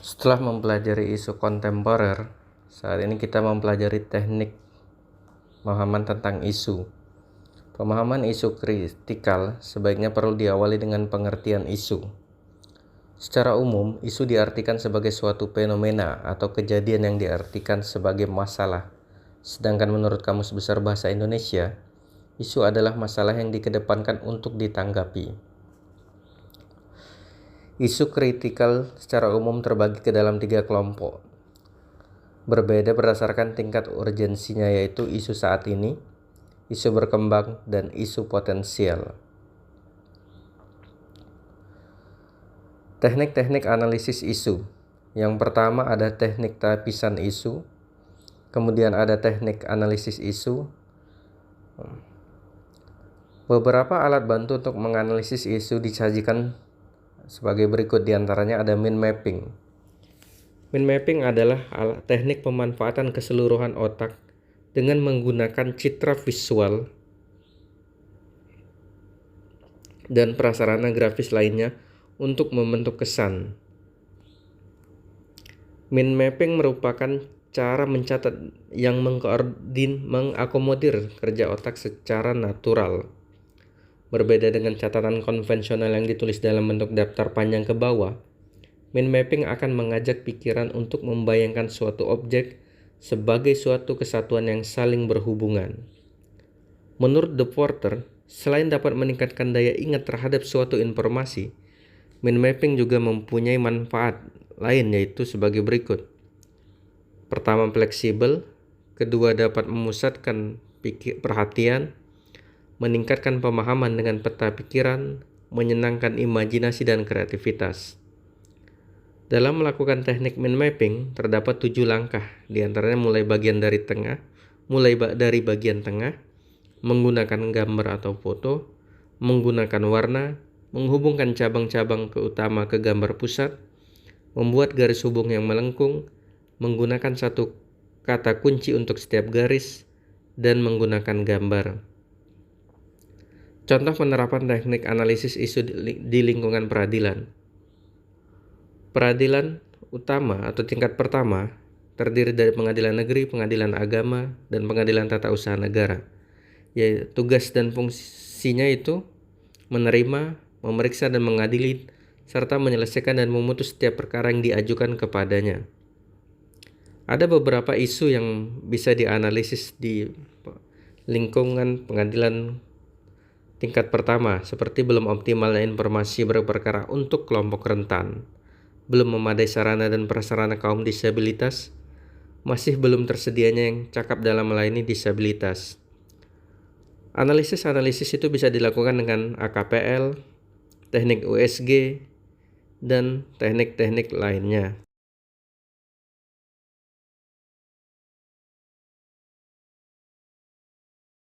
Setelah mempelajari isu kontemporer, saat ini kita mempelajari teknik pemahaman tentang isu. Pemahaman isu kritikal sebaiknya perlu diawali dengan pengertian isu. Secara umum, isu diartikan sebagai suatu fenomena atau kejadian yang diartikan sebagai masalah. Sedangkan menurut Kamus Besar Bahasa Indonesia, isu adalah masalah yang dikedepankan untuk ditanggapi. Isu kritikal secara umum terbagi ke dalam 3 kelompok. Berbeda berdasarkan tingkat urgensinya, yaitu isu saat ini, isu berkembang, dan isu potensial. Teknik-teknik analisis isu. Yang pertama ada teknik tapisan isu, kemudian ada teknik analisis isu. Beberapa alat bantu untuk menganalisis isu disajikan sebagai berikut, diantaranya ada mind mapping. Mind mapping adalah teknik pemanfaatan keseluruhan otak dengan menggunakan citra visual dan prasarana grafis lainnya untuk membentuk kesan. Mind mapping merupakan cara mencatat yang mengakomodir kerja otak secara natural. Berbeda dengan catatan konvensional yang ditulis dalam bentuk daftar panjang ke bawah, mind mapping akan mengajak pikiran untuk membayangkan suatu objek sebagai suatu kesatuan yang saling berhubungan. Menurut De Porter, selain dapat meningkatkan daya ingat terhadap suatu informasi, mind mapping juga mempunyai manfaat lain, yaitu sebagai berikut. Pertama, fleksibel. Kedua, dapat memusatkan perhatian, meningkatkan pemahaman dengan peta pikiran, menyenangkan imajinasi dan kreativitas. Dalam melakukan teknik mind mapping terdapat 7 langkah, diantaranya mulai dari bagian tengah, menggunakan gambar atau foto, menggunakan warna, menghubungkan cabang-cabang utama ke gambar pusat, membuat garis hubung yang melengkung, menggunakan satu kata kunci untuk setiap garis, dan menggunakan gambar. Contoh penerapan teknik analisis isu di lingkungan peradilan. Peradilan utama atau tingkat pertama terdiri dari pengadilan negeri, pengadilan agama, dan pengadilan tata usaha negara. Yaitu tugas dan fungsinya itu menerima, memeriksa dan mengadili, serta menyelesaikan dan memutus setiap perkara yang diajukan kepadanya. Ada beberapa isu yang bisa dianalisis di lingkungan pengadilan tingkat pertama, seperti belum optimalnya informasi berperkara untuk kelompok rentan, belum memadai sarana dan prasarana kaum disabilitas, masih belum tersedianya yang cakap dalam melayani disabilitas. Analisis itu bisa dilakukan dengan AKPL, teknik USG, dan teknik-teknik lainnya.